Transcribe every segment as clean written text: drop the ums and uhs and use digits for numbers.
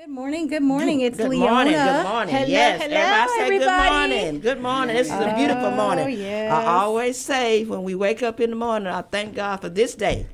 Good morning. Good morning. It's Good Leona. morning. Good morning. Hello, Yes, hello, everybody say everybody. good morning. Good morning. This is a beautiful morning. Yes. I always say when we wake up in the morning, I thank God for this day.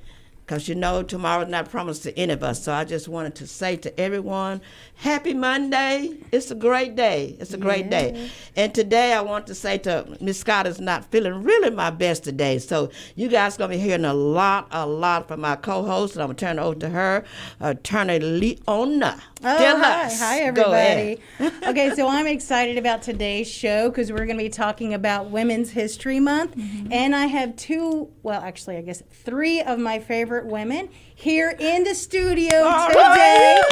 Because you know tomorrow's not promised to any of us. So I just wanted to say to everyone, happy Monday. It's a great day. It's a great day. And today I want to say to Miss Scott is not feeling really my best today. So you guys going to be hearing a lot from my co-host. And I'm going to turn it over to her, Attorney Leona. Oh, hi everybody. Okay, so I'm excited about today's show because we're going to be talking about Women's History Month. And I have three of my favorite women here in the studio today.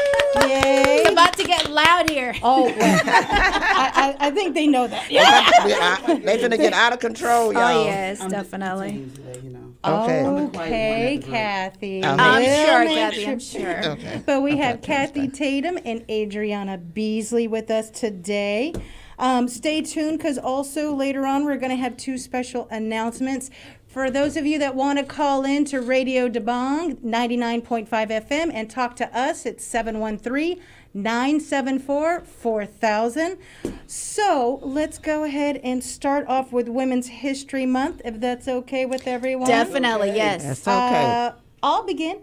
Yay. It's about to get loud here. Oh, well, I think they know that. They're going to get out of control, y'all. Oh, yes, definitely. Okay. Okay, Kathy. I'm We'll sure, make Kathy, I'm sure. Okay. But we have Kathy Tatum and Adriana Beasley with us today. Stay tuned because also later on we're going to have two special announcements. For those of you that want to call in to Radio Debong 99.5 FM and talk to us, it's 713-974-4000. So let's go ahead and start off with Women's History Month, if that's okay with everyone. Definitely, yes. That's okay. I'll begin.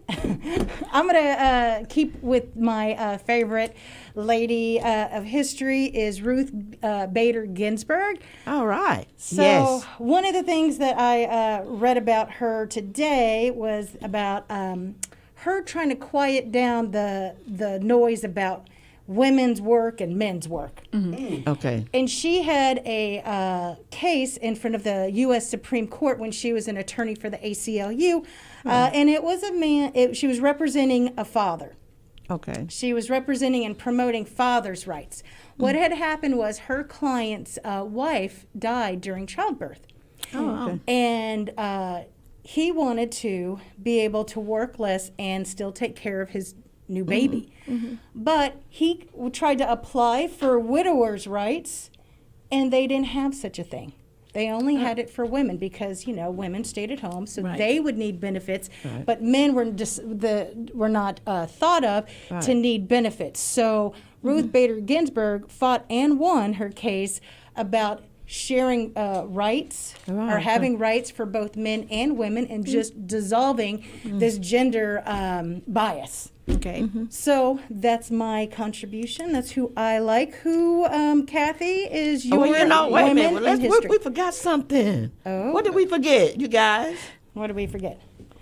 I'm going to keep with my favorite lady of history is Ruth Bader Ginsburg. All right. So yes. one of the things that I read about her today was about her trying to quiet down the noise about women's work and men's work. Okay. And she had a case in front of the U.S. Supreme Court when she was an attorney for the ACLU. And it was a man, she was representing a father. Okay. She was representing and promoting fathers' rights. What had happened was her client's wife died during childbirth. Oh, okay. And he wanted to be able to work less and still take care of his new baby. But he tried to apply for widowers' rights, and they didn't have such a thing. They only had it for women because, you know, women stayed at home, so they would need benefits, but men were not thought of to need benefits. So Ruth Bader Ginsburg fought and won her case about sharing rights or having rights for both men and women and just dissolving this gender bias. Okay. So that's my contribution. That's who I like. Who, Kathy, is your wait a women minute. in history? We forgot something. Oh. What did we forget, you guys? What did we forget?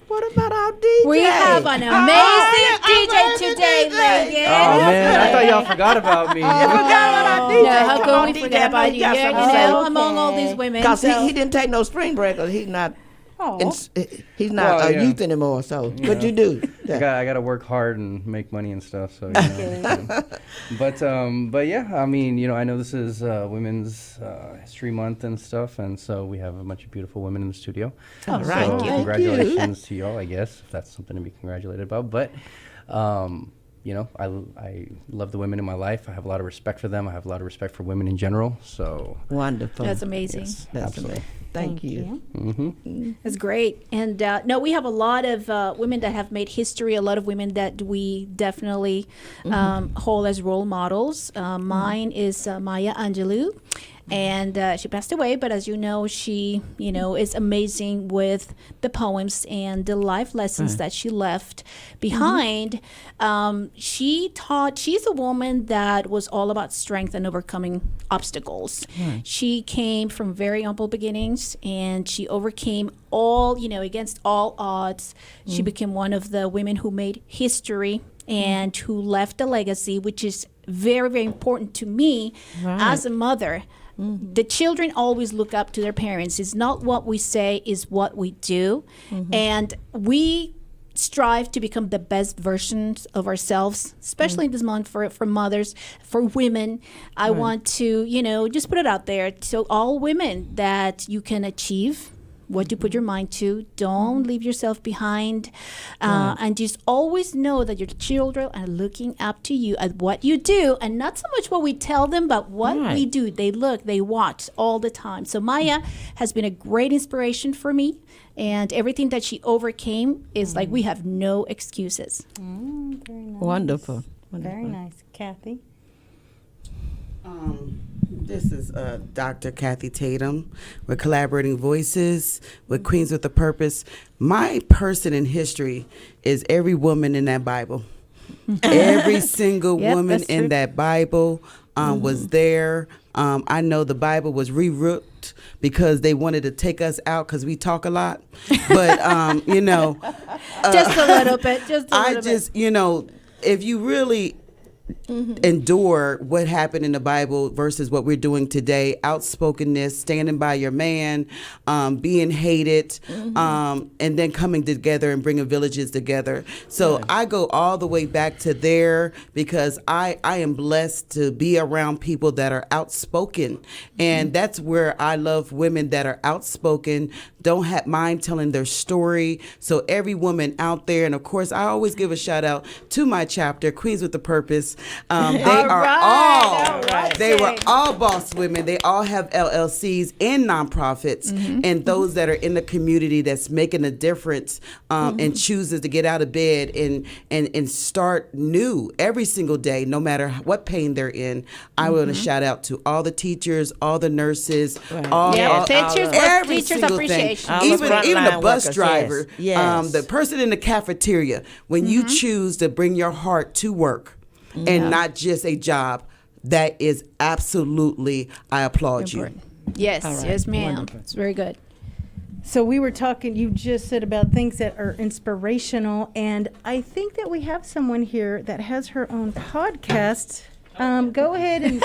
What about our DJ? We have an amazing DJ today, ladies. Oh man, I thought y'all forgot about me. You forgot about our DJ. No, how Come could on, we DJ, forget I know about you? got You're, something you to say. know, among all these women. Because So. he didn't take no spring break, because he's not Oh, he's not Well, a yeah. youth anymore. So what you do? I got to work hard and make money and stuff. So, you know, but yeah, I mean, you know, I know this is Women's History Month and stuff, and so we have a bunch of beautiful women in the studio. All So right. congratulations to y'all, I guess, if that's something to be congratulated about. But you know, I love the women in my life. I have a lot of respect for them. I have a lot of respect for women in general. So Wonderful. That's amazing. yes, That's absolutely. Thank you. That's great. And no, we have a lot of women that have made history, a lot of women that we definitely hold as role models. Mine is Maya Angelou. And she passed away, but as you know, she, you know, is amazing with the poems and the life lessons that she left behind. She's a woman that was all about strength and overcoming obstacles. She came from very humble beginnings, and she overcame all, you know, against all odds. She became one of the women who made history and who left a legacy, which is very, very important to me as a mother. The children always look up to their parents. It's not what we say, is what we do. And we strive to become the best versions of ourselves, especially this month for mothers, for women. I want to, you know, just put it out there to all women that you can achieve what you put your mind to. Don't leave yourself behind. And just always know that your children are looking up to you at what you do, and not so much what we tell them, but what we do. They look, they watch all the time. So Maya has been a great inspiration for me, and everything that she overcame is like we have no excuses. very nice. Wonderful. Very nice. Kathy? This is Dr. Kathy Tatum. We're collaborating voices with Queens with a Purpose. My person in history is every woman in that Bible. Every single Yep, woman that's in true. that Bible was there. I know the Bible was rewrote because they wanted to take us out because we talk a lot. But, Just a little bit. Just a I little just, if you really endure what happened in the Bible versus what we're doing today, outspokenness, standing by your man, being hated, and then coming together and bringing villages together. So I go all the way back to there because I am blessed to be around people that are outspoken. And that's where I love women that are outspoken, don't have mind telling their story. So every woman out there, and of course, I always give a shout out to my chapter, Queens with a Purpose. They were all boss women. They all have LLCs and nonprofits, and those that are in the community that's making a difference and chooses to get out of bed and start new every single day, no matter what pain they're in. I want to shout out to all the teachers, all the nurses, every teachers single appreciation. thing. All the Even the frontline bus workers, driver, yes. the person in the cafeteria. When you choose to bring your heart to work and not just a job, that is absolutely, I applaud you. Yes, right. yes, ma'am. Wonderful. It's very good. So we were talking, you just said about things that are inspirational, and I think that we have someone here that has her own podcast. Go ahead and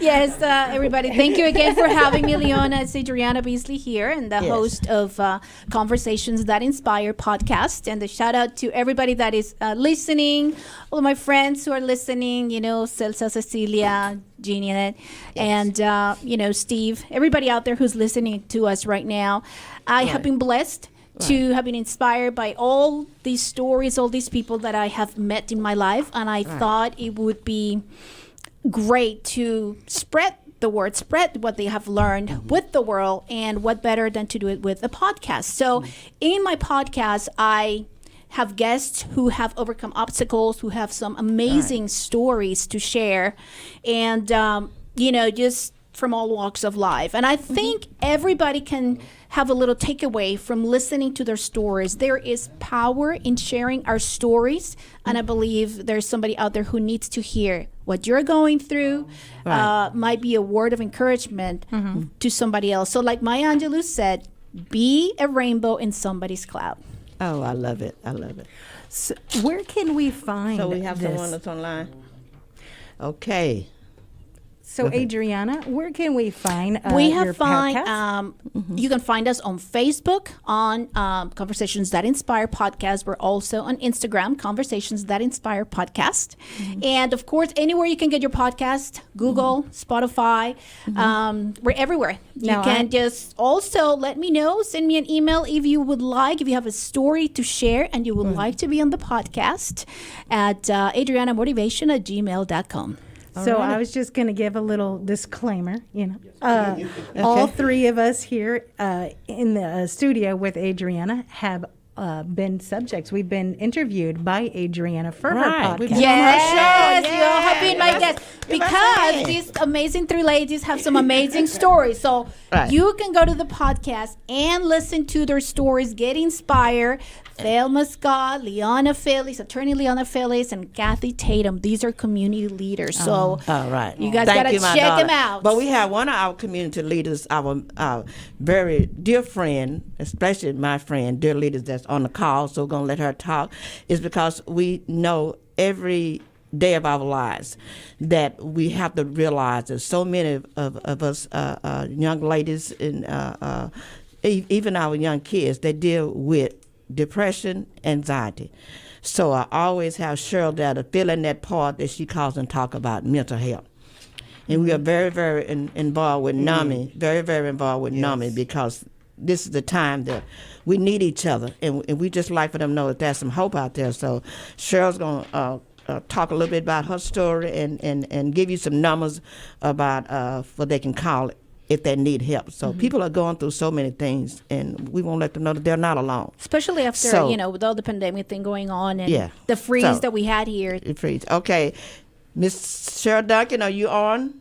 Yes, everybody. Thank you again for having me, Leona. It's Adriana Beasley here, and the Yes. host of Conversations That Inspire podcast. And a shout out to everybody that is listening, all of my friends who are listening, Celsa, Cecilia, Jeanette, and, Steve, everybody out there who's listening to us right now. I have been blessed to have been inspired by all these stories, all these people that I have met in my life. And I thought it would be great to spread the word, spread what they have learned with the world, and what better than to do it with a podcast. So in my podcast, I have guests who have overcome obstacles, who have some amazing stories to share, and, just from all walks of life. And I think everybody can have a little takeaway from listening to their stories. There is power in sharing our stories, and I believe there's somebody out there who needs to hear what you're going through. Might be a word of encouragement to somebody else. So like Maya Angelou said, be a rainbow in somebody's cloud. Oh, I love it. I love it. so where can we find So we have this? someone that's online? Okay. So Adriana, where can we find We your have find podcast? you can find us on Facebook on Conversations That Inspire podcast. We're also on Instagram, Conversations That Inspire podcast, and of course anywhere you can get your podcast, Google, Spotify, we're everywhere. You Now, can just also let me know, send me an email if you would like, if you have a story to share and you would like to be on the podcast at adrianamotivation@gmail.com. So I was just going to give a little disclaimer, all three of us here in the studio with Adriana have been subjects. We've been interviewed by Adriana for her Right. We've podcast. been on her show. Yes, you all have Yeah. been my guests Give us a because hand. these amazing three ladies have some amazing stories. So Right. you can go to the podcast and listen to their stories, get inspired. Thelma Scott, Leona Filis, attorney Leona Filis, and Kathy Tatum. These are community leaders. So All right. you guys Thank gotta you, my check daughter. them out. But we have one of our community leaders, our very dear friend, especially my friend, dear leaders that's on the call, so we're going to let her talk, is because we know every day of our lives that we have to realize that so many of us young ladies and even our young kids, they deal with depression, anxiety. So I always have Cheryl there to fill in that part that she calls and talk about mental health. And we are very, very involved with NAMI, very, very involved with NAMI, because this is the time that we need each other. And we just like for them to know that there's some hope out there. So Cheryl's going to talk a little bit about her story and give you some numbers about what they can call if they need help. So people are going through so many things, and we won't let them know that they're not alone. Especially after, So- with all the pandemic thing going on and Yeah. the freeze So- that we had here. It frees. Okay. Miss Cheryl Duncan, are you on?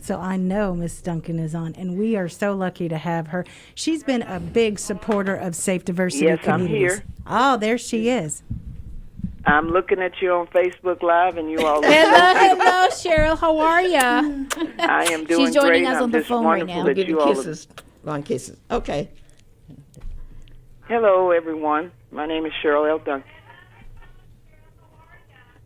So I know Miss Duncan is on, and we are so lucky to have her. She's been a big supporter of safe diversity Yes, I'm communities. here. Oh, there she is. I'm looking at you on Facebook Live, and you all. Hello, Cheryl. How are you? I am doing She's joining great. us I'm on the just phone right wonderful now. that Give you you all. kisses. Long kisses. Okay. Hello, everyone. My name is Cheryl L. Duncan.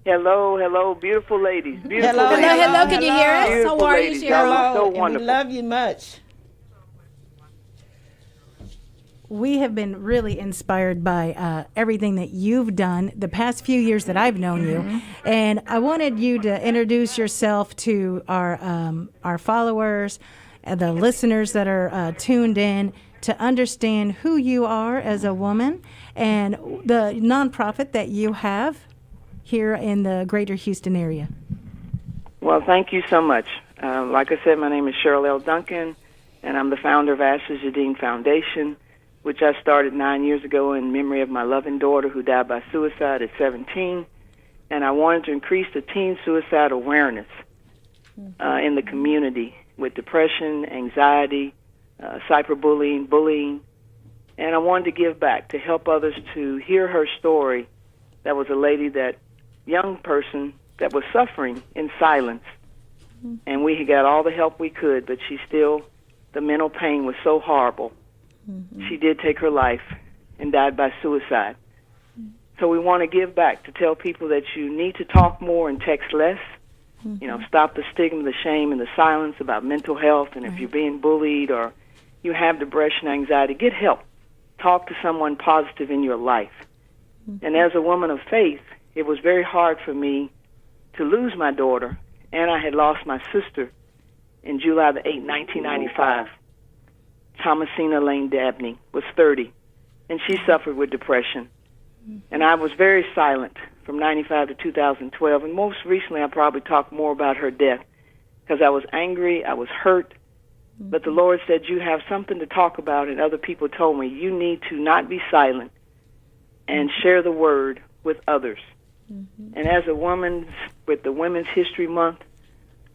Hello, beautiful ladies. Beautiful Hello, ladies. Hello. Can you hear us? Beautiful How are you, ladies. Cheryl? Y'all are so Hello, and we wonderful. love you much. We have been really inspired by everything that you've done the past few years that I've known you, and I wanted you to introduce yourself to our followers, the listeners that are tuned in, to understand who you are as a woman and the nonprofit that you have here in the Greater Houston area. Well, thank you so much. Like I said, my name is Cheryl L. Duncan, and I'm the founder of Ashley Jadine Foundation, which I started 9 years ago in memory of my loving daughter who died by suicide at 17. And I wanted to increase the teen suicide awareness in the community with depression, anxiety, cyberbullying, bullying. And I wanted to give back to help others to hear her story. That was a lady, that young person that was suffering in silence. And we got all the help we could, but the mental pain was so horrible. She did take her life and died by suicide. So we want to give back to tell people that you need to talk more and text less. Stop the stigma, the shame, and the silence about mental health. And if you're being bullied or you have depression, anxiety, get help. Talk to someone positive in your life. And as a woman of faith, it was very hard for me to lose my daughter, and I had lost my sister in July the 8th, 1995. Thomasina Lane Dabney was 30, and she suffered with depression. And I was very silent from 95 to 2012, and most recently I probably talked more about her death because I was angry, I was hurt, but the Lord said, you have something to talk about, and other people told me, you need to not be silent and share the word with others. And as a woman with the Women's History Month,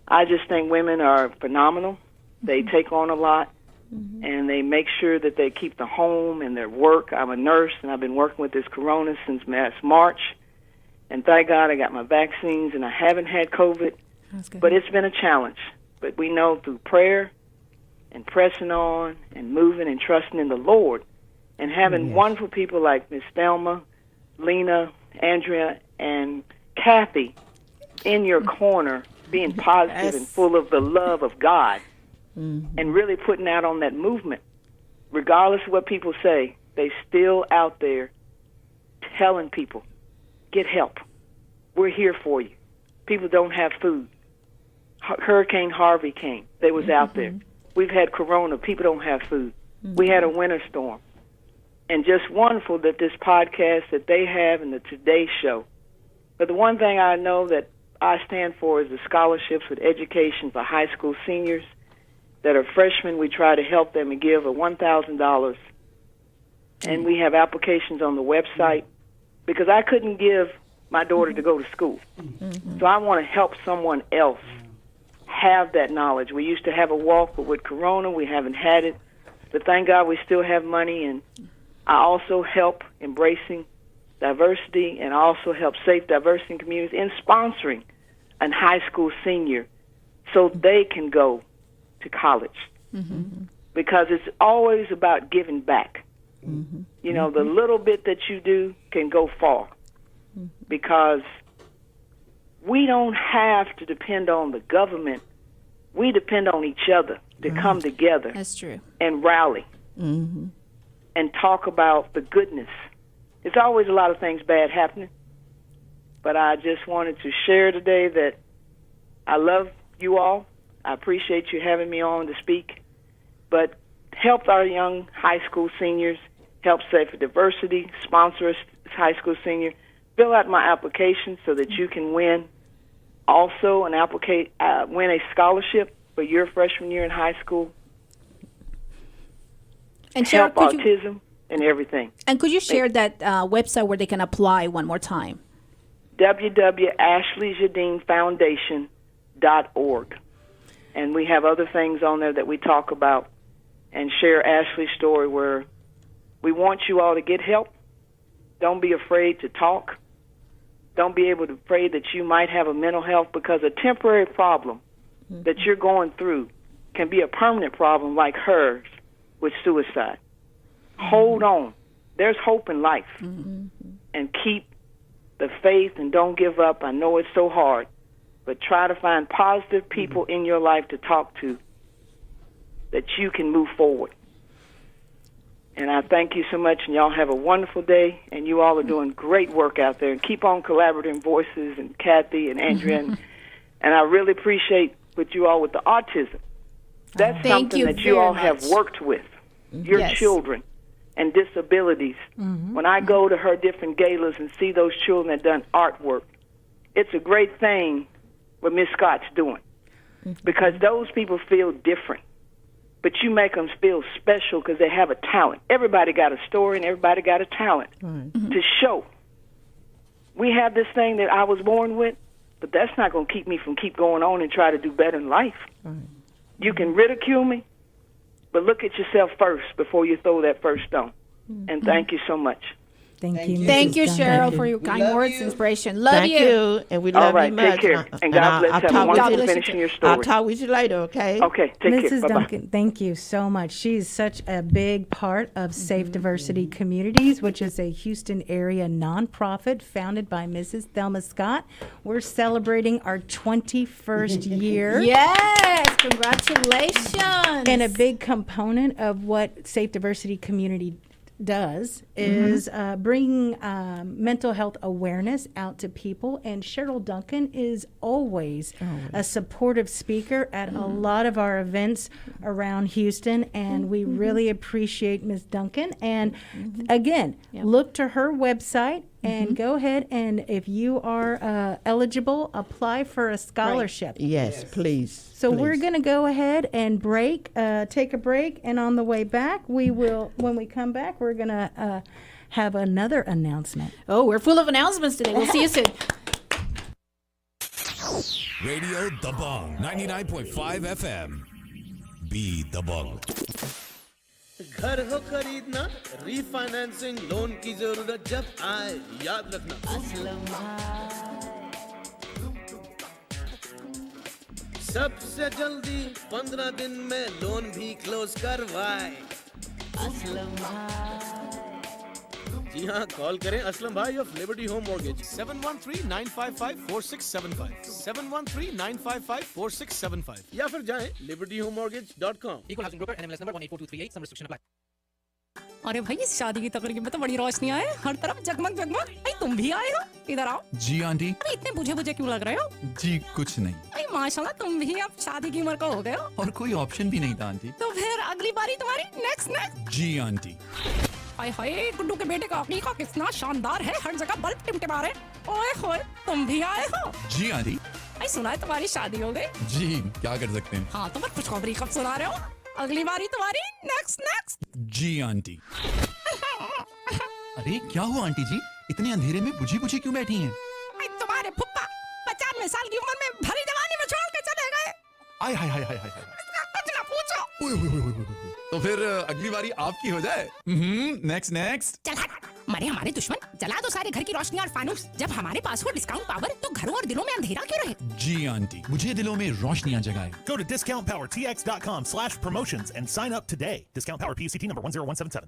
I just think women are phenomenal. They take on a lot, and they make sure that they keep the home and their work. I'm a nurse, and I've been working with this corona since last March. And thank God I got my vaccines, and I haven't had COVID. But it's been a challenge. But we know through prayer and pressing on and moving and trusting in the Lord and having wonderful people like Miss Thelma, Lena, Andrea, and Kathy in your corner, being positive and full of the love of God, and really putting out on that movement. Regardless of what people say, they still out there telling people, get help. We're here for you. People don't have food. Hurricane Harvey came. They was out there. We've had corona. People don't have food. We had a winter storm. And just wonderful that this podcast that they have and the Today Show. But the one thing I know that I stand for is the scholarships with education for high school seniors that are freshmen. We try to help them and give a $1,000. And we have applications on the website because I couldn't give my daughter to go to school. So I want to help someone else have that knowledge. We used to have a walk, but with Corona, we haven't had it. But thank God we still have money, and I also help embracing diversity, and I also help safe diversity in communities in sponsoring a high school senior so they can go to college. Because it's always about giving back. You know, the little bit that you do can go far. Because we don't have to depend on the government. We depend on each other to come together. That's true. And rally and talk about the goodness. There's always a lot of things bad happening, but I just wanted to share today that I love you all. I appreciate you having me on to speak, but help our young high school seniors, help Safe for Diversity, sponsor us high school senior, fill out my application so that you can win also win a scholarship for your freshman year in high school. And help Cheryl, could you, autism and everything. and could you share that website where they can apply one more time? www.ashleyjadinfoundation.org. And we have other things on there that we talk about and share Ashley's story, where we want you all to get help. Don't be afraid to talk. Don't be afraid that you might have a mental health, because a temporary problem that you're going through can be a permanent problem like hers with suicide. Hold on. There's hope in life. And keep the faith and don't give up. I know it's so hard, but try to find positive people in your life to talk to that you can move forward. And I thank you so much, and y'all have a wonderful day, and you all are doing great work out there. And keep on collaborating voices, and Kathy and Andrea, and I really appreciate with you all with the autism. That's Thank something you that you very all have much. worked with, your Yes. children and disabilities. When I go to her different galas and see those children that done artwork, it's a great thing what Miss Scott's doing, because those people feel different. But you make them feel special because they have a talent. Everybody got a story and everybody got a talent to show. We have this thing that I was born with, but that's not going to keep me from keep going on and try to do better in life. You can ridicule me, but look at yourself first before you throw that first stone. And thank you so much. Thank you. Thank you, Mrs. Cheryl, Duncan. for your kind love words, you. inspiration. Love Thank you. you, and we All love right, you take much. care. And God bless. Have a God wonderful bless you finishing too. your I'll story. talk with you later, okay? Okay, take care. Mrs. Bye-bye. Duncan, thank you so much. She's such a big part of Safe Diversity Communities, which is a Houston area nonprofit founded by Mrs. Thelma Scott. We're celebrating our 21st year. Yes, congratulations. And a big component of what Safe Diversity Community does is bring mental health awareness out to people. And Cheryl Duncan is always a supportive speaker at a lot of our events around Houston. And we really appreciate Ms. Duncan. And again, look to her website and go ahead, and if you are eligible, apply for a scholarship. Yes, please. So we're going to go ahead and take a break, and on the way back, when we come back, we're going to have another announcement. Oh, we're full of announcements today. We'll see you soon. Radio The Bong 99.5 FM. Be the Bong. घर हो खरीदना refinancing loan की जरूरत जब आए याद रखना सबसे जल्दी 15 दिन में लोन भी क्लोज करवाए जी हाँ कॉल करें असलम भाई ऑफ लिबर्टी होम मॉर्गेज 713-955-4675 713-955-4675 या फिर जाएं libertyhomemortgage.com Equal housing broker NMLS number 184238 some restriction apply अरे भाई इस शादी की तकरीब में तो बड़ी रोशनी है हर तरफ जगमग जगमग भाई तुम भी आए हो इधर आओ जी आंटी अरे इतने बुझे बुझे क्यों लग रहे हो जी कुछ नहीं भाई माशाल्लाह तुम भी अब शादी की उम्र का हो गए हो और कोई ऑप्शन भी नहीं था आंटी तो फिर अगली बारी तुम्हारी नेक्स्ट जी आंटी हाय हाय गुड्डू के बेटे का अकीका कितना शानदार है हर जगह बल्ब टिमटिमा रहे ओए होए तुम भी आए हो जी आंटी भाई सुना है तुम्हारी शादी हो गई जी क्या कर सकते हैं हाँ तो मैं खुशखबरी कब सुना रहे हो अगली बारी तुम्हारी नेक्स्ट जी आंटी अरे क्या हुआ आंटी जी इतने अंधेरे में बुझी बुझी क्यों बैठी हैं भाई तुम्हारे फुप्पा 95 साल की उम्र में भरी जवानी में छोड़ के चले गए आय हाय हाय हाय हाय हाय इसका कुछ ना पूछो ओए, ओए, ओए, ओए, ओए, ओए। तो फिर अगली बारी आपकी हो जाए नेक्स्ट चल हट मरे हमारे दुश्मन जला दो सारे घर की रोशनी और फानूस जब हमारे पास हो डिस्काउंट पावर तो घरों और दिलों में अंधेरा क्यों रहे जी आंटी मुझे दिलों में रोशनियां जगाए Go to discountpowertx.com/promotions and sign up today. Discount Power PCT number 10177.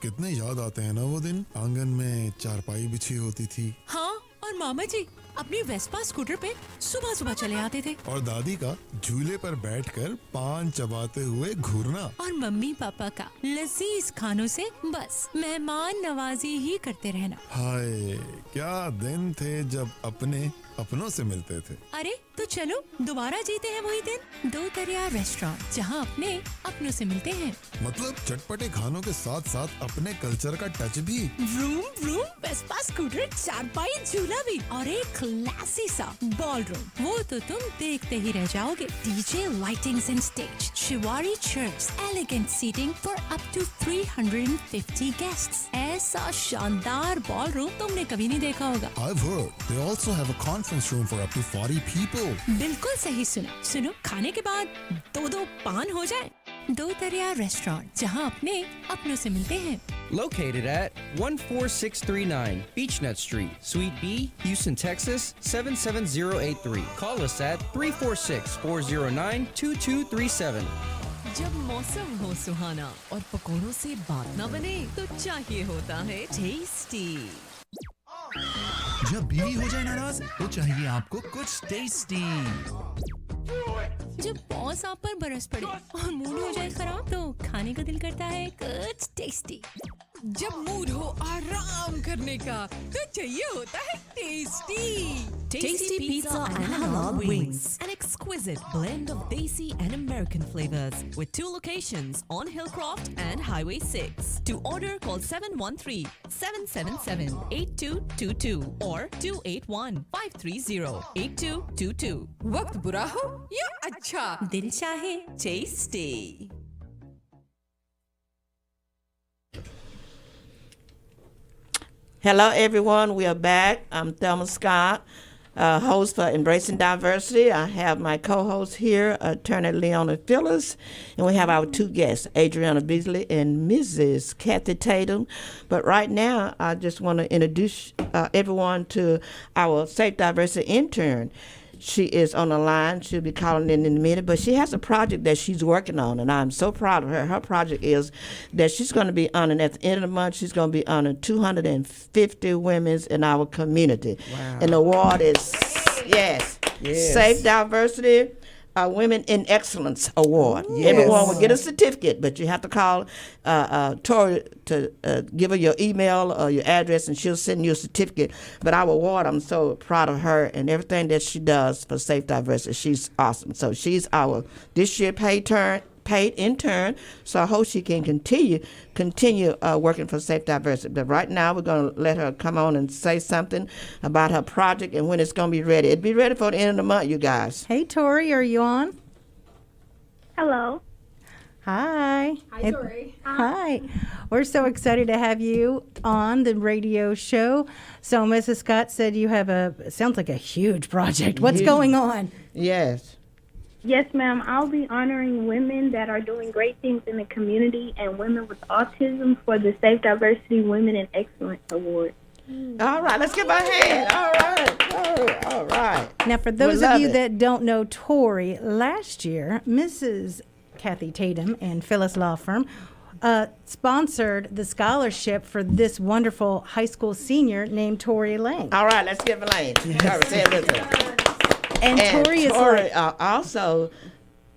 कितने याद आते हैं ना वो दिन आंगन में चारपाई बिछी होती थी हाँ और मामा जी अपनी वेस्पा स्कूटर पे सुबह सुबह चले आते थे और दादी का झूले पर बैठकर पान चबाते हुए घूरना और मम्मी पापा का लजीज खानों से बस मेहमान नवाजी ही करते रहना हाय क्या दिन थे जब अपने अपनों से मिलते थे। अरे तो चलो दोबारा जीते हैं वही दिन। दो दरिया रेस्टोरेंट, जहां अपने अपनों से मिलते हैं। मतलब चटपटे खानों के साथ साथ अपने कल्चर का टच भी। रूम रूम वेस्पा स्कूटर, चारपाई, झूला भी और एक क्लासी सा बॉल रूम, वो तो तुम देखते ही रह जाओगे। DJ, lightings and stage, chiavari chairs, elegant seating for up to 350 guests. ऐसा शानदार बॉल रूम तुमने कभी नहीं देखा होगा। I've heard they also have a conference room for up to 40 people. बिल्कुल सही सुना। सुनो, खाने के बाद दो पान हो जाए। दो दरिया रेस्टोरेंट, जहां अपने अपनों से मिलते हैं। Located at 14639 Beechnut Street, Suite B, Houston, Texas 77083. Call us at 346-409-2237. जब मौसम हो सुहाना और पकोड़ों से बात न बने तो चाहिए होता है टेस्टी। जब बीवी हो जाए नाराज तो चाहिए आपको कुछ टेस्टी। जब बॉस आप पर बरस पड़े और मूड हो जाए खराब तो खाने का दिल करता है कुछ टेस्टी। जब मूड हो आराम करने का तो चाहिए होता है tasty. Tasty pizza and halal wings. An exquisite blend of Desi and American flavors with 2 locations on Hillcroft and Highway 6. To order, call 713-777-8222 or 281-530-8222. वक्त बुरा हो या अच्छा, दिल चाहे tasty. Hello, everyone. We are back. I'm Thelma Scott, host for Embracing Diversity. I have my co-host here, attorney Leona Filis, and we have our 2 guests, Adriana Beasley and Mrs. Kathy Tatum. But right now, I just want to introduce everyone to our Safe Diversity intern. She is on the line. She'll be calling in a minute, but she has a project that she's working on, and I'm so proud of her. Her project is that she's going to be honoring at the end of the month. She's going to be honoring 250 women in our community. Wow. And the award is Safe Diversity Women in Excellence Award. Yes. Everyone will get a certificate, but you have to call Tori to give her your email or your address, and she'll send you a certificate. But our award, I'm so proud of her and everything that she does for Safe Diversity. She's awesome. So she's our this year paid intern, so I hope she can continue working for Safe Diversity. But right now, we're going to let her come on and say something about her project and when it's going to be ready. It'll be ready for the end of the month, you guys. Hey, Tori, are you on? Hello. Hi. Hi, Tori. Hi. We're so excited to have you on the radio show. So Mrs. Scott said you have sounds like a huge project. What's going on? Yes. Yes, ma'am. I'll be honoring women that are doing great things in the community and women with autism for the Safe Diversity Women in Excellence Award. All right, let's give her a hand. All right. Now, for those of you that don't know Tori, last year, Mrs. Kathy Tatum and Filis Law Firm sponsored the scholarship for this wonderful high school senior named Tori Lang. All right, let's give her a hand. Say it with her. And Tori is also,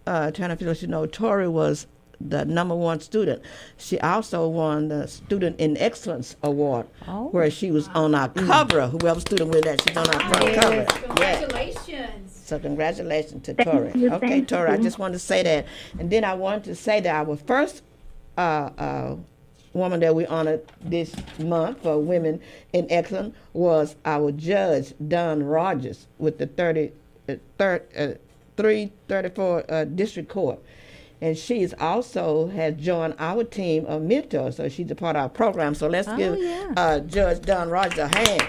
trying to feel, Tori was the #1 student. She also won the Student in Excellence Award, where she was on our cover. Whoever student with that, she's on our front cover. Congratulations. So congratulations to Tori. Okay, Tori, I just wanted to say that. And then I wanted to say that our first woman that we honored this month for Women in Excellence was our judge, Don Rogers, with the 334 District Court. And she's also has joined our team of mentors, so she's a part of our program. So let's give Judge Don Rogers a hand.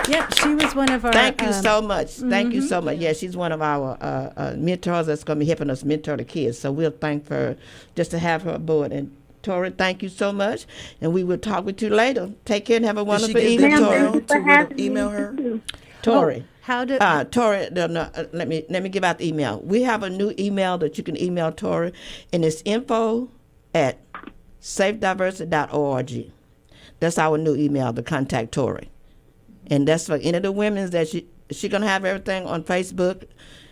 Yep, she was one of our... Thank you so much. Thank you so much. Yeah, she's one of our mentors that's going to be helping us mentor the kids. So we'll thank her just to have her aboard. And Tori, thank you so much. And we will talk with you later. Take care and have a wonderful evening, Tori. To email her? Tori. How do Tori? Let me give out the email. We have a new email that you can email Tori, and it's info@safediversity.org. That's our new email to contact Tori, and that's for any of the women that she's gonna have everything on Facebook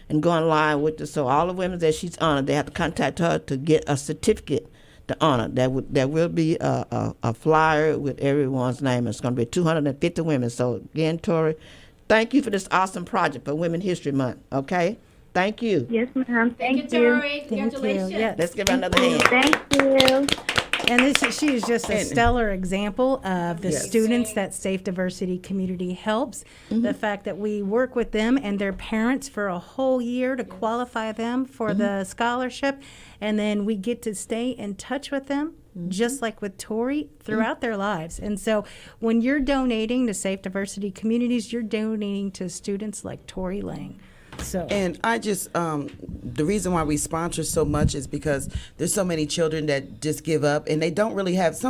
and go online with her. So all the women that she's honored, they have to contact her to get a certificate to honor. There will be a flyer with everyone's name. It's gonna be 250 women. So again, Tori, Thank you for this awesome project for Women History Month. Okay, thank you. Yes, ma'am. Thank you. Thank you. Yes. Let's give her another hand. Thank you. And she is just a stellar example of the Yes. students that Safe Diversity Community helps. The fact that we work with them and their parents for a whole year to qualify them for the scholarship, and then we get to stay in touch with them, just like with Tori, throughout their lives. And so when you're donating to Safe Diversity Communities, you're donating to students like Tori Lang. So And I just, the reason why we sponsor so much is because there's so many children that just give up, and they don't really have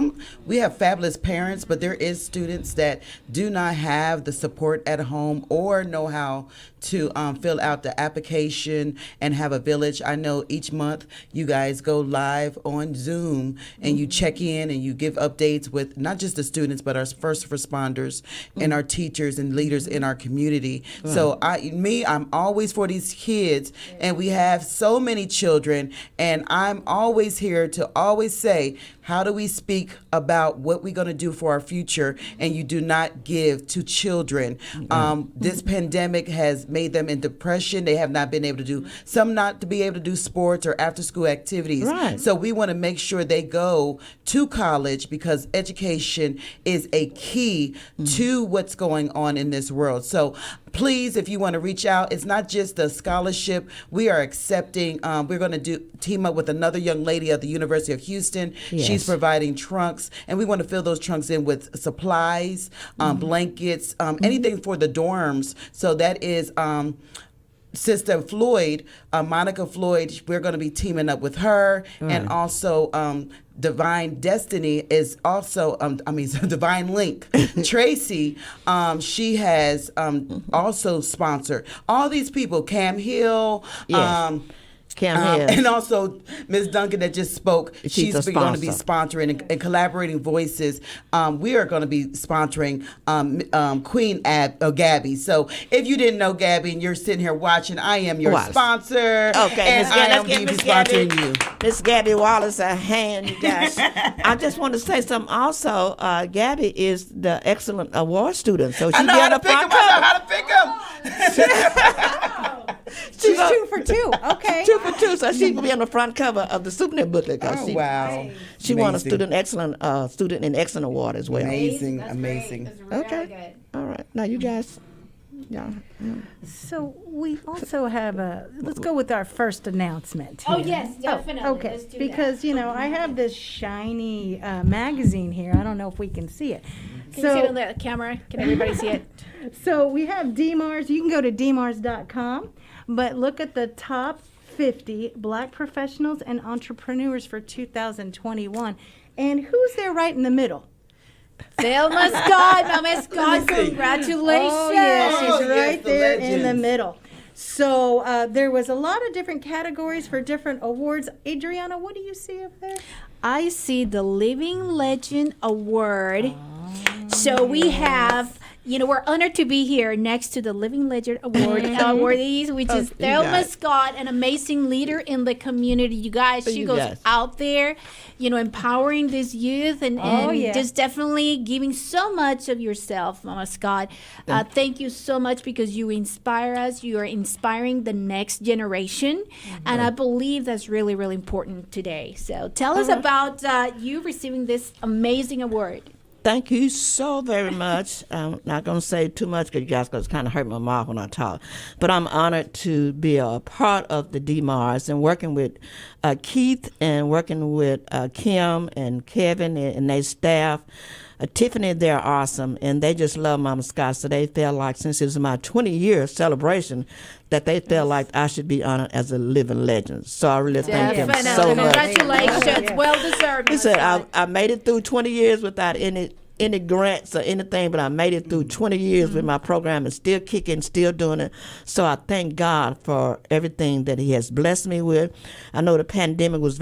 we have fabulous parents, but there is students that do not have the support at home or know how to fill out the application and have a village. I know each month you guys go live on Zoom and you check in and you give updates with not just the students, but our first responders and our teachers and leaders in our community. So I'm always for these kids, and we have so many children, and I'm always here to always say, how do we speak about what we're going to do for our future? And you do not give to children. This pandemic has made them in depression. They have not been able to do, some not to be able to do sports or after school activities. Right. So we want to make sure they go to college, because education is a key to what's going on in this world. So please, if you want to reach out, it's not just a scholarship. We are accepting, we're going to team up with another young lady at the University of Houston. Yes. She's providing trunks, and we want to fill those trunks in with supplies, blankets, anything for the dorms. So that is Sister Floyd, Monica Floyd. We're going to be teaming up with her, and also Divine Destiny is also, Divine Link. Tracy, she has also sponsored all these people. Cam Hill, Cam Hill. and also Ms. Duncan that just spoke. She's a going to be sponsor. sponsoring and collaborating voices. We are going to be sponsoring Queen Gabby. So if you didn't know Gabby and you're sitting here watching, I am your sponsor. Okay, and I am let's be give sponsoring you. Miss Gabby Wallace a hand, you guys. I just want to say something also. Gabby is the excellent award student, so she'll be on the front cover. I know how to pick them. she's 2 for 2. Okay. 2 for 2, so she will be on the front cover of the Souvenir booklet. Oh, wow. She won a student in excellent award as well. Amazing. Okay. All right. Now you guys. Yeah. So we also have let's go with our first announcement. Oh, here. yes, definitely. Okay, Let's do because I have this shiny magazine here. I don't know if we can see it. Can you see it on the camera? Can everybody see it? So we have DMARS. You can go to dmars.com, but look at the top 50 Black professionals and entrepreneurs for 2021. And who's there right in the middle? Thelma Scott, Mama Scott, congratulations. Oh, yeah, she's right the there in the legends. middle. So there was a lot of different categories for different awards. Adriana, what do you see up there? I see the Living Legend Award. So we have, we're honored to be here next to the Living Legend Award awardees, which is Thelma Scott, an amazing leader in the community. You guys, she goes out there, empowering this youth and just definitely giving so much of yourself, Mama Scott. Thank you so much, because you inspire us. You are inspiring the next generation. And I believe that's really, really important today. So tell us about you receiving this amazing award. Thank you so very much. I'm not going to say too much because you guys going to kind of hurt my mouth when I talk. But I'm honored to be a part of the DMARS and working with Keith and working with Kim and Kevin and their staff. Tiffany, they're awesome, and they just love Mama Scott. So they felt like, since it's my 20-year celebration, that they felt like I should be honored as a living legend. So I really thank them so much. Congratulations. Well deserved. He said, I made it through 20 years without any grants or anything, but I made it through 20 years with my program and still kicking, still doing it. So I thank God for everything that He has blessed me with. I know the pandemic was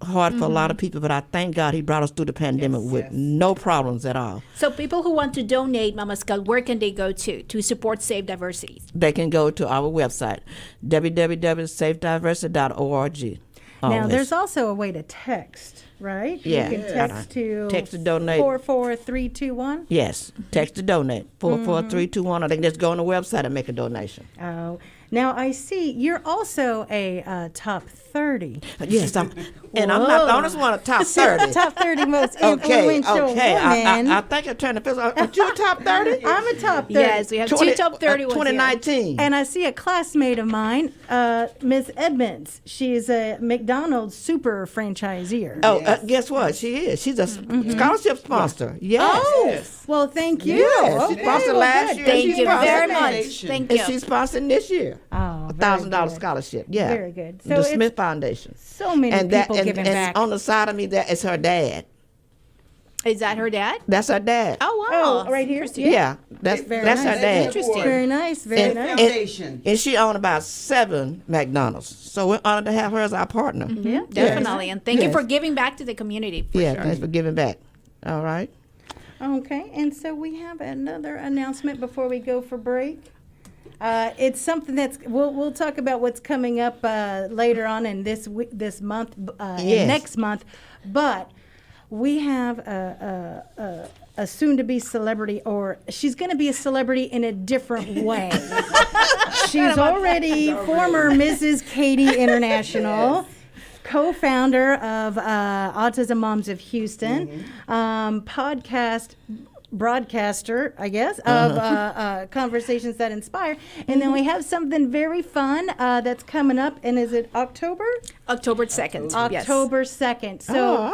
hard for a lot of people, but I thank God He brought us through the pandemic with no problems at all. So people who want to donate, Mama Scott, where can they go to support Save Diversity? They can go to our website, www.safediversity.org. Now, there's also a way to text, right? Yeah. You can text to Text to donate. 44321. Yes, text to donate 44321, or they can just go on the website and make a donation. Oh, now I see you're also a top 30. Yes, I'm not the only one of top 30. Top 30 most Okay. influential women. I think I'm trying to figure out. Are you a top 30? I'm a top 30. Yes, we have 2 top 30 ones 2019. And I see a classmate of mine, Miss Edmonds. She's a McDonald's super franchiseer. Oh, guess what? She is. She's a scholarship sponsor. Yes. Oh, well, thank you. Yes, she sponsored last good. year. Thank She you sponsored very next much. year. Thank And you. she's sponsoring this year. Oh, $1,000 scholarship. Yeah. Very good. So the it's Smith Foundation. So many people giving and back. on the side of me, that is her dad. Is that her dad? That's her dad. Oh, wow. Oh, right here? Yeah, that's Very that's nice. her dad. Interesting. Very nice. Very nice. Foundation. And she owned about 7 McDonald's. So we're honored to have her as our partner. Yeah, Definitely. And thank you Yes. for giving back to the community. For Yeah, sure. thanks for giving back. All right. Okay, and so we have another announcement before we go for break. It's something that's we'll talk about what's coming up later on in this month and Yes. next month, but we have a soon-to-be celebrity, or she's going to be a celebrity in a different way. She's already former Mrs. Katie International. Co-founder of Autism Moms of Houston, broadcaster, I guess, of Conversations That Inspire. And then we have something very fun that's coming up. And is it October? October 2nd. October 2nd. So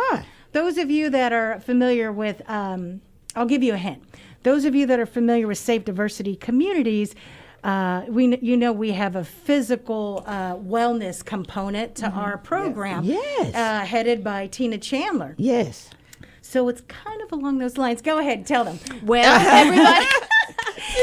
those of you that are familiar with, I'll give you a hint. Those of you that are familiar with Safe Diversity Communities, we have a physical wellness component to our program. Yes. Headed by Tina Chandler. Yes. So it's kind of along those lines. Go ahead, tell them. Well, everybody.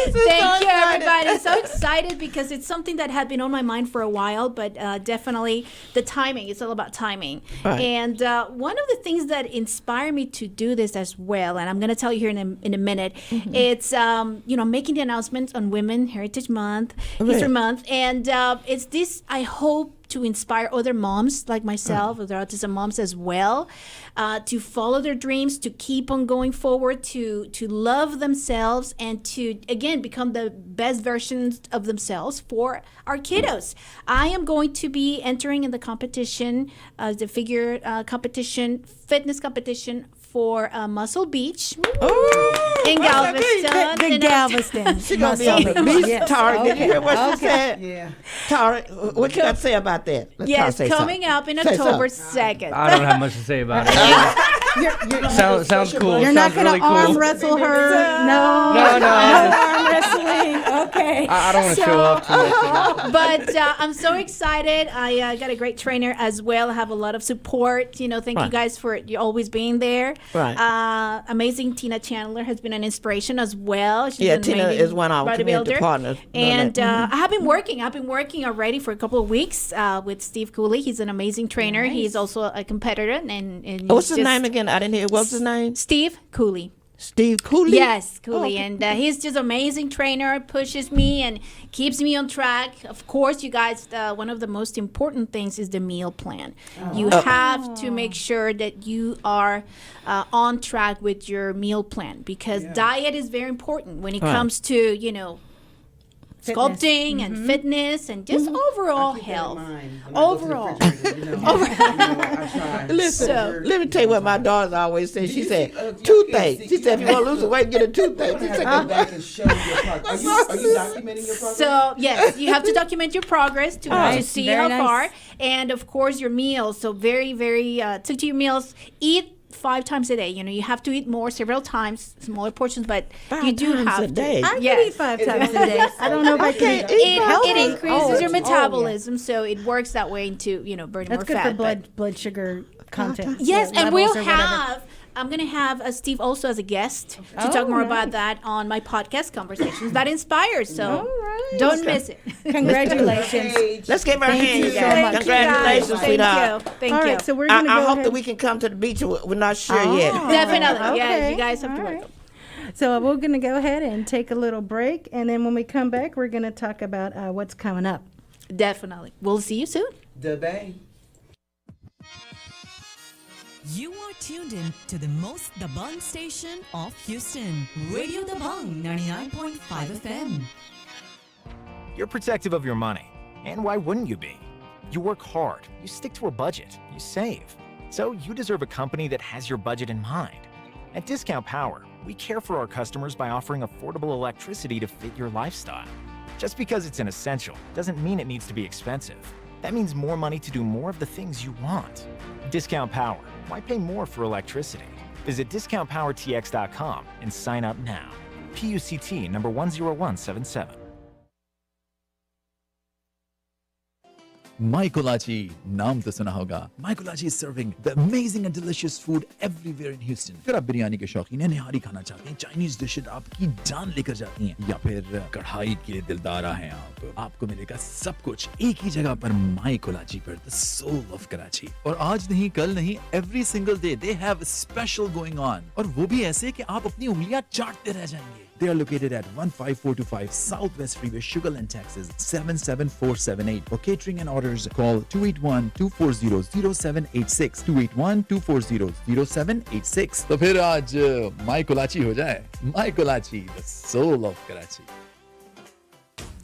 Thank you, everybody. So excited because it's something that had been on my mind for a while, but definitely the timing. It's all about timing. Right. And one of the things that inspired me to do this as well, and I'm going to tell you here in a minute, it's making the announcements on Women Heritage Month, History Month, and it's this. I hope to inspire other moms like myself, other autism moms as well, to follow their dreams, to keep on going forward, to love themselves, and to, again, become the best versions of themselves for our kiddos. I am going to be entering in the competition, the figure competition, fitness competition for Muscle Beach in Galveston. Big Galveston. She's going to be on the beach. Yes. Tara, did you hear what she Okay. said? Yeah. Tara, what you got to say about that? Let Tara Yes, say coming something. up in Say October something. 2nd. I don't have much to say about it. Sounds cool. You're not Sounds going to really cool. arm wrestle her. No. No. Arm wrestling. Okay. I don't want to show off too much. But I'm so excited. I got a great trainer as well. I have a lot of support. Thank you guys for you always being there. Right. Amazing Tina Chandler has been an inspiration as well. She's Yeah, an Tina amazing is one of our community bodybuilder. partners. And I have been working. I've been working already for a couple of weeks with Steve Cooley. He's an amazing trainer. He's also a competitor. And What's his just- name again? I didn't hear. What's his name? Steve Cooley. Steve Cooley? Yes, Cooley. Oh, And he's just amazing trainer, pushes me and keeps me on track. Of course, you guys, one of the most important things is the meal plan. You have to make sure that you are on track with your meal plan, because diet is very important when it comes to, sculpting and fitness and just overall health. Overall. Listen, let me tell you what my daughter always says. She said, toothache. She said, if you want to lose some weight, get a toothache. She said, Go back and show your progress. Are you documenting your progress? So, yes, you have to document your progress to see very how nice. far. And, of course, your meals. So, very, very, stick to your meals. Eat 5 times a day. You have to eat more several times, smaller portions, but you do times have a day? to. I can eat 5 times a day. I don't know if I can eat It increases your yeah. metabolism, so it works that way into, burning That's more good fat. for blood sugar content. Yes, and levels we'll or whatever. have. I'm going to have Steve also as a guest to talk more about that on my podcast, Conversations That Inspire. So don't miss it. Congratulations. let's give her a hand, you so guys. much. Congratulations, Thank sweetheart. you. Thank All you. right, so we're going to go I hope ahead. that we can come to the beach. We're not sure yet. Definitely. Yes, okay. you guys have to All work. right. So we're going to go ahead and take a little break, and then when we come back, we're going to talk about what's coming up. Definitely. We'll see you soon. The Bay. You are tuned in to the most The Bung station of Houston. Radio The Bung 99.5 FM. You're protective of your money. And why wouldn't you be? You work hard, you stick to a budget, you save. So you deserve a company that has your budget in mind. At Discount Power, we care for our customers by offering affordable electricity to fit your lifestyle. Just because it's an essential doesn't mean it needs to be expensive. That means more money to do more of the things you want. Discount Power. Why pay more for electricity? Visit discountpowertx.com and sign up now. PUCT number 10177. My Kolachi, नाम तो सुना होगा. My Kolachi is serving the amazing and delicious food everywhere in Houston. अगर आप बिरयानी के शौकीन हैं, निहारी खाना चाहते हैं, चाइनीज डिशेज आपकी जान लेकर जाती हैं, या फिर कढ़ाई के दिलदारा हैं आपको मिलेगा सब कुछ एक ही जगह पर. My Kolachi पर the soul of Karachi. और आज नहीं कल नहीं, every single day they have a special going on. और वो भी ऐसे कि आप अपनी उंगलियां चाटते रह जाएंगे. They are located at 15425 Southwest Freeway, Sugar Land, Texas, 77478. For catering and orders, call 281-240-0786. 281-240-0786. तो फिर आज My Kolachi हो जाए. My Kolachi, the soul of Karachi.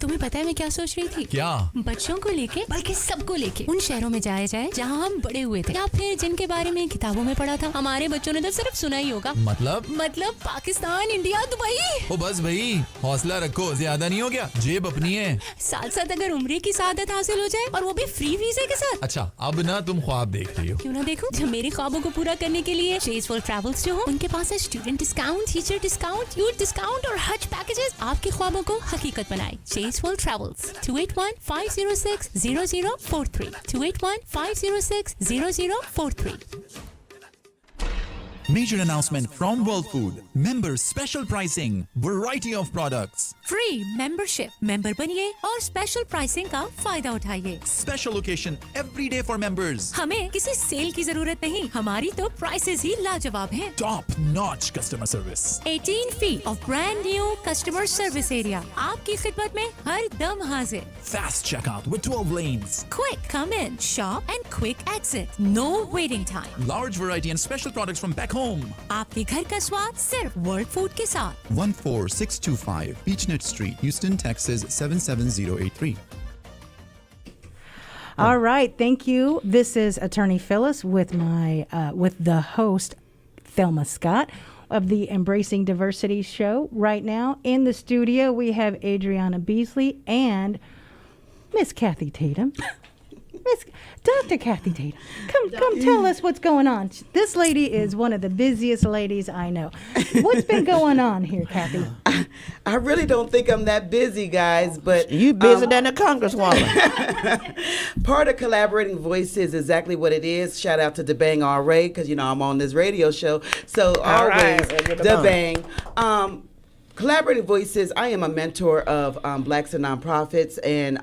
तुम्हें पता है मैं क्या सोच रही थी? क्या? बच्चों को लेके बल्कि सबको लेके उन शहरों में जाया जाए जहाँ हम बड़े हुए थे, या फिर जिनके बारे में किताबों में पढ़ा था. हमारे बच्चों ने तो सिर्फ सुना ही होगा. मतलब पाकिस्तान, इंडिया, दुबई. ओ बस भाई, हौसला रखो, ज्यादा नहीं हो गया. जेब अपनी है. साथ साथ अगर उम्रे की सादत हासिल हो जाए और वो भी फ्री वीजे के साथ. अच्छा, अब ना तुम ख्वाब देख रही हो. क्यों ना देखूं? जब मेरे ख्वाबों को पूरा करने के लिए चेजफुल ट्रैवल्स जो हो, उनके पास है student discount, teacher discount, youth discount और हज पैकेजेस. आपके ख्वाबों को हकीकत बनाए. चेजफुल travels 281-506-0043. 281-506-0043. Major announcement from World Food. Members special pricing. Variety of products. Free membership. Member बनिए और स्पेशल प्राइसिंग का फायदा उठाइए. Special location every day for members. हमें किसी सेल की जरूरत नहीं. हमारी तो प्राइसेस ही लाजवाब हैं. Top notch customer service. 18 feet of brand new customer service area. आपकी खिदमत में हर दम हाजिर. Fast checkout with 12 lanes. Quick come in, shop and quick exit. No waiting time. Large variety and special products from back home. आपके घर का स्वाद सिर्फ वर्ल्ड फूड के साथ. 14625 Beechnut Street, Houston, Texas 77083. All right, thank you. This is Attorney Filis with the host Thelma Scott of the Embracing Diversity show. Right now in the studio we have Adriana Beasley and Miss Kathy Tatum. Miss Dr. Kathy Tatum, come tell us what's going on. This lady is one of the busiest ladies I know. What's been going on here, Kathy? I really don't think I'm that busy, guys, but you busier than a congresswoman. Part of Collaborating Voices is exactly what it is. Shout out to DeBang RA, because I'm on this radio show. So always DeBang. Collaborating Voices, I am a mentor of Blacks and Nonprofits, and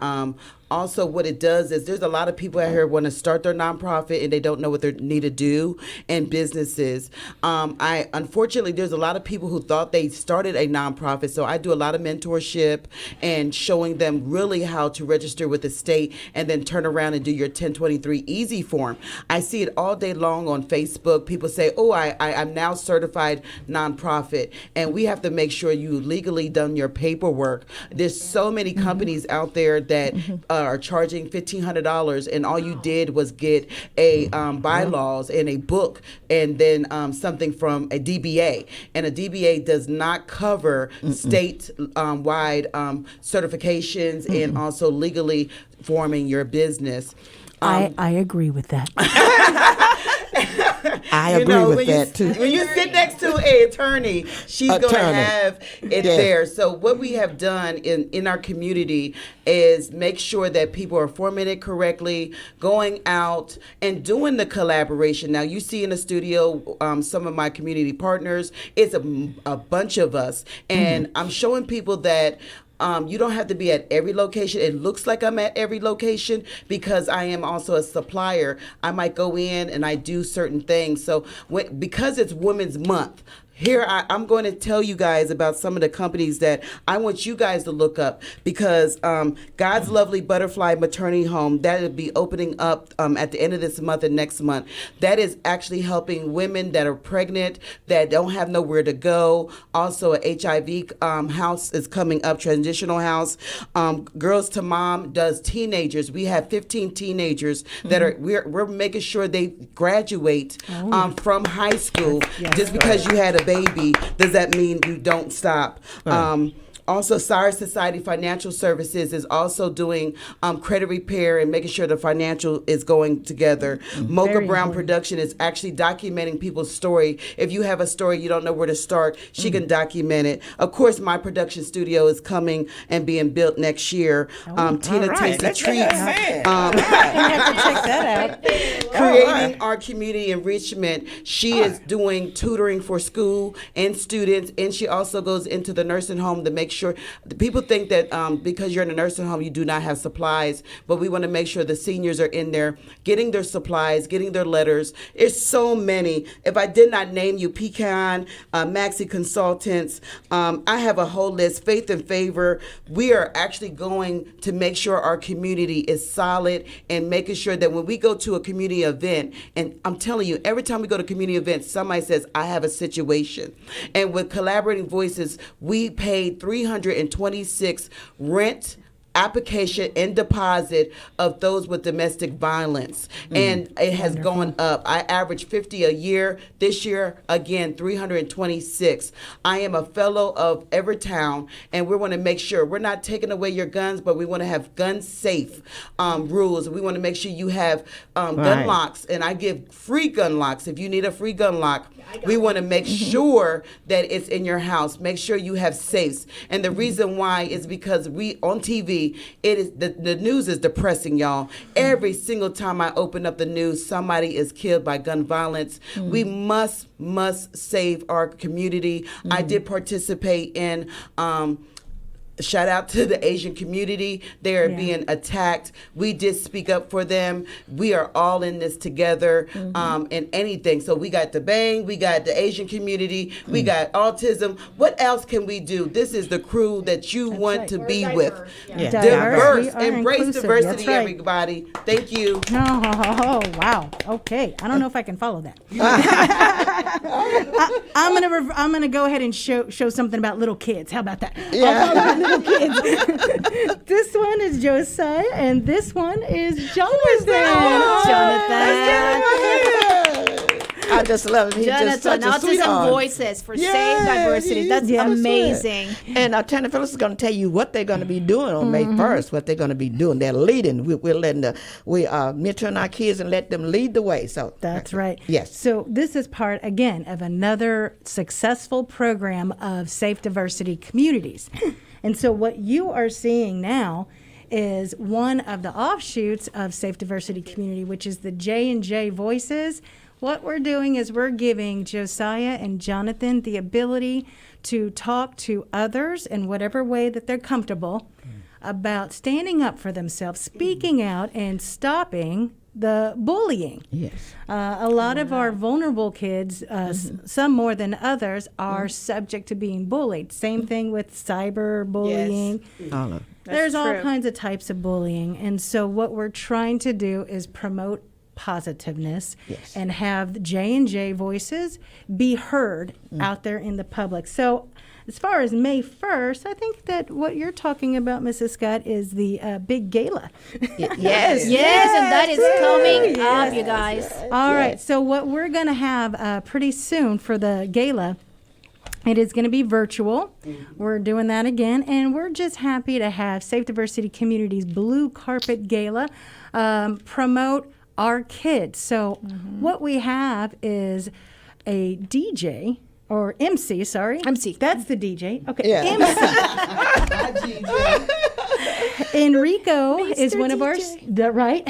also what it does is there's a lot of people out here want to start their nonprofit and they don't know what they need to do in businesses. Unfortunately, there's a lot of people who thought they started a nonprofit, so I do a lot of mentorship and showing them really how to register with the state and then turn around and do your 1023 easy form. I see it all day long on Facebook. People say, oh, I'm now certified nonprofit, and we have to make sure you legally done your paperwork. There's so many companies out there that are charging $1,500, and all you did was get a bylaws and a book and then something from a DBA, and a DBA does not cover state-wide certifications and also legally forming your business. I agree with that. I agree with that too. When you sit next to an attorney, she's going to have it there. So what we have done in our community is make sure that people are forming it correctly, going out and doing the collaboration. Now you see in the studio some of my community partners. It's a bunch of us, and I'm showing people that you don't have to be at every location. It looks like I'm at every location because I am also a supplier. I might go in and I do certain things. So because it's Women's Month, I'm going to tell you guys about some of the companies that I want you guys to look up, because God's Lovely Butterfly Maternity Home, that will be opening up at the end of this month and next month. That is actually helping women that are pregnant, that don't have nowhere to go. Also, a HIV house is coming up, transitional house. Girls to Mom does teenagers. We have 15 teenagers that are, we're making sure they graduate from high school. Just because you had a baby, does that mean you don't stop? Right. Also, Cyrus Society Financial Services is also doing credit repair and making sure the financial is going together. Mocha Very Brown important. Production is actually documenting people's story. If you have a story you don't know where to start, she can document it. Of course, my production studio is coming and being built next year. Tina Tastes the Treats. have to check that out. Creating our community enrichment. She is doing tutoring for school and students, and she also goes into the nursing home to make sure. People think that because you're in a nursing home, you do not have supplies, but we want to make sure the seniors are in there getting their supplies, getting their letters. It's so many. If I did not name you, Pecan, Maxi Consultants, I have a whole list. Faith and Favor. We are actually going to make sure our community is solid and making sure that when we go to a community event, and I'm telling you, every time we go to community events, somebody says, I have a situation. And with Collaborating Voices, we paid 326 rent, application, and deposit of those with domestic violence. And it has gone up. I average 50 a year. This year, again, 326. I am a fellow of Evertown, and we want to make sure we're not taking away your guns, but we want to have gun safe rules. We want to make sure you have gun locks, and I give free gun locks. If you need a free gun lock, we want to make sure that it's in your house. Make sure you have safes. And the reason why is because we on TV, it is the news is depressing, y'all. Every single time I open up the news, somebody is killed by gun violence. We must save our community. I did participate in shout out to the Asian community. They are being attacked. We did speak up for them. We are all in this together in anything. So we got the Bang, we got the Asian community, we got autism. What else can we do? This is the crew that you want to be with. Diverse. Embrace diversity, everybody. Thank you. Oh, wow. Okay. I don't know if I can follow that. I'm gonna go ahead and show something about little kids. How about that? I'll follow the little kids. This one is Josiah, and this one is Jonathan. I just love it. He's just such a Autism sweetheart. Voices for Save Diversity. That's amazing. And Tana Phillips is going to tell you what they're going to be doing on May 1st, what they're going to be doing. They're leading. We're letting we are mentoring our kids and let them lead the way. So that's right. Yes. So this is part, again, of another successful program of Safe Diversity Communities. And so what you are seeing now is one of the offshoots of Safe Diversity Community, which is the J&J Voices. What we're doing is we're giving Josiah and Jonathan the ability to talk to others in whatever way that they're comfortable about standing up for themselves, speaking out, and stopping the bullying. Yes. A lot of our vulnerable kids, some more than others, are subject to being bullied. Same thing with cyber bullying. Yes. There's all kinds of types of bullying. And so what we're trying to do is promote positiveness and have J&J Voices be heard out there in the public. So as far as May 1st, I think that what you're talking about, Mrs. Scott, is the big gala. Yes, and that is coming up, you guys. All right, so what we're going to have pretty soon for the gala, it is going to be virtual. We're doing that again, and we're just happy to have Safe Diversity Communities Blue Carpet Gala promote our kids. So what we have is a DJ, or MC, sorry. MC. That's the DJ. Okay, Yeah. MC. Enrico is one of our, right?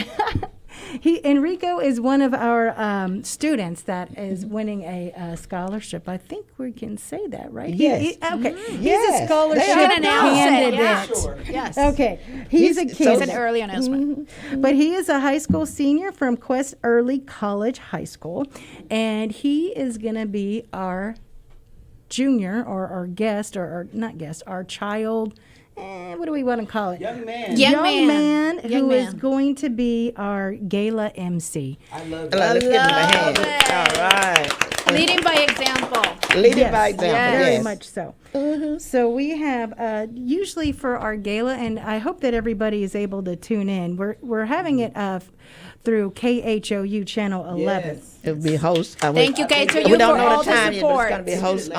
Enrico is one of our students that is winning a scholarship. I think we can say that, right? Yes. Okay. Yes. He's a scholarship candidate. Yes. Okay. He's a kid. He's an early announcement. But he is a high school senior from Quest Early College High School, and he is going to be our junior or our guest or not guest, our child. What do we want to call it? Young man. Young man Young who is man. going to be our gala MC. I love that. Let's give him a hand. All right. Leading by example. Leading by example. Very Yes. much so. So we have usually for our gala, and I hope that everybody is able to tune in. We're having it through KHOU channel 11. It'll be host. Thank you, KHOU, We don't for know all the the time yet, but support. it's going to be host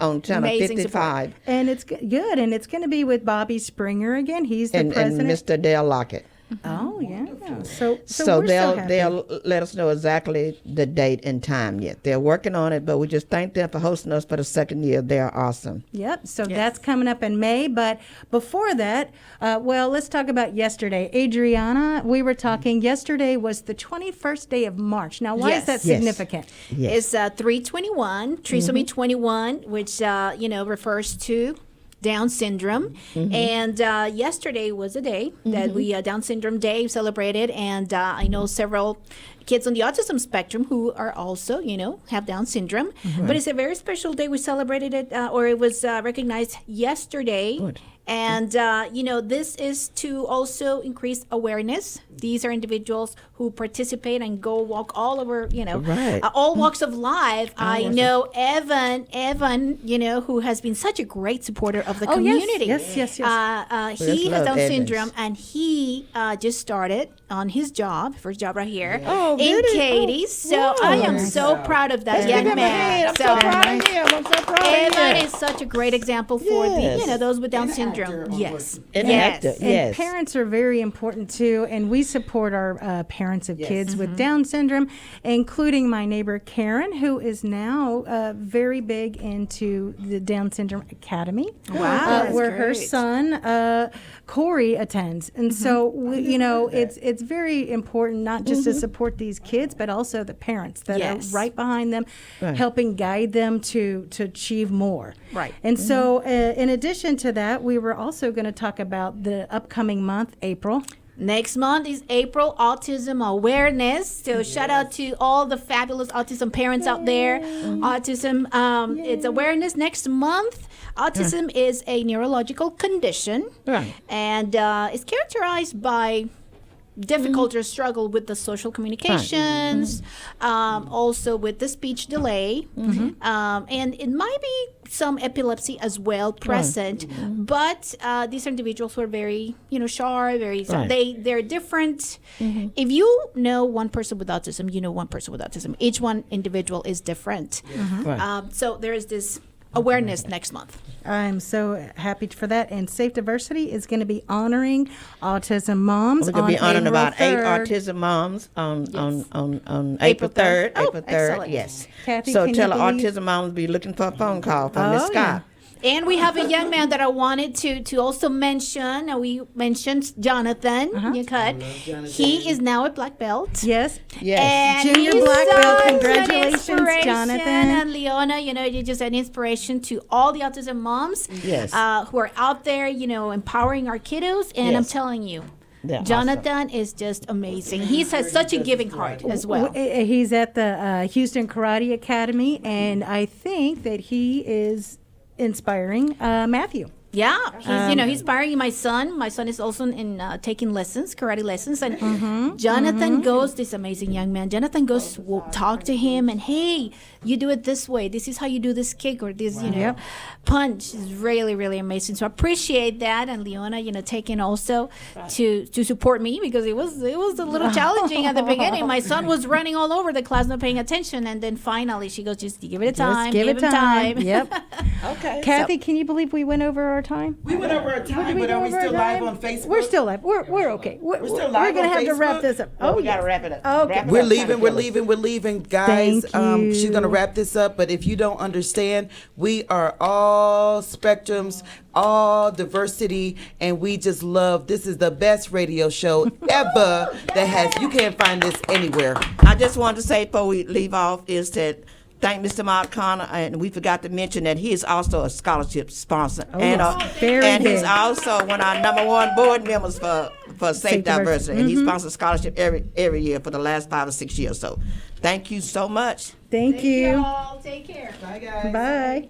on channel Amazing 55. And it's good, and it's going to be with Bobby Springer again. He's the And president. Mr. Dale Lockett. Oh yeah. So So we're so happy. they'll let us know exactly the date and time yet. They're working on it, but we just thank them for hosting us for the second year. They're awesome. Yep. So that's coming up in May. But before that, well, let's talk about yesterday. Adriana, we were talking. Yesterday was the 21st day of March. Now, why is that significant? It's 321, trisomy 21, which refers to Down syndrome. And yesterday was a day that we Down syndrome day celebrated, and I know several kids on the autism spectrum who are also have Down syndrome. But it's a very special day. We celebrated it, or it was recognized yesterday. Good. And this is to also increase awareness. These are individuals who participate and go walk all over, Right. all walks of life. I know Evan, who has been such a great supporter of the community. Yes. He Let's has love Down Evans. syndrome, and he just started on his first job right here Oh, in goody. Katy. So I am so proud of that young man. I'm so proud of him. I'm so proud of Evan him. is such a great example for the those with Down syndrome. Yes. An Yes. actor, And yes. parents are very important too, and we support our parents of kids with Down syndrome, including my neighbor Karen, who is now very big into the Down Syndrome Academy. Wow, where that's her great. son Corey attends, and so it's very important not just to support these kids, but also the parents that Yes. are right behind them, Right. helping guide them to achieve more. Right. And so, in addition to that, we were also going to talk about the upcoming month, April. Next month is April Autism Awareness. So shout out to all the fabulous autism parents out there. Autism, it's awareness next month. Autism is a neurological condition, Right. and it's characterized by difficulty or struggle with the social communications, also with the speech delay, and it might be some epilepsy as well present. But these are individuals who are very, sharp, very. Right. They're different. If you know one person with autism, you know one person with autism. Each one individual is different. Right. So there is this awareness next month. I'm so happy for that. And Safe Diversity is going to be honoring autism moms. We're going to be on honoring April about 8 3rd. autism moms on April 3rd. Oh, April 3rd, excellent. yes. Kathy, So can tell you the believe- autism moms be looking for a phone call from Miss Oh, Scott. And we have a young man that I wanted to also mention. We mentioned Jonathan. You cut. He is now a black belt. Yes. Yes. And Junior he's black belt. such an Congratulations, inspiration. Jonathan. And Leona, you're just an inspiration to all the autism moms Yes. who are out there, empowering our kiddos. And I'm Yes. telling you, They're Jonathan is just amazing. He's has such a giving heart as well. He's at the Houston Karate Academy, and I think that he is inspiring Matthew. Yeah, he's inspiring my son. My son is also in taking lessons, karate lessons, and Jonathan goes. This amazing young man. Jonathan goes, will talk to him, and hey, you do it this way. This is how you do this kick or this, punch. Is really, really amazing. So I appreciate that, and Leona, taking also to support me because it was a little challenging at the beginning. My son was running all over the class, not paying attention, and then finally she goes, just give it a time. Just give it him time. Yep. Okay. Kathy, can you believe we went over our time? We went over our time, but are we still live on Facebook? We're still live. We're okay. We're still live going to on have to wrap Facebook? this up. We got to wrap it up. Okay. Wrap it We're up, leaving, Phyllis. we're leaving, guys. Thank you. She's gonna wrap this up, but if you don't understand, we are all spectrums, all diversity, and we just love. This is the best radio show ever that has. You can't find this anywhere. I just wanted to say before we leave off is that thank Mr. Mark Connor, and we forgot to mention that he is also a scholarship sponsor, and he's also one of our #1 board members for Safe Diversity, and he sponsors scholarship every year for the last 5 or 6 years. So, thank you so much. Thank you. all. Take care. Bye, guys. Bye.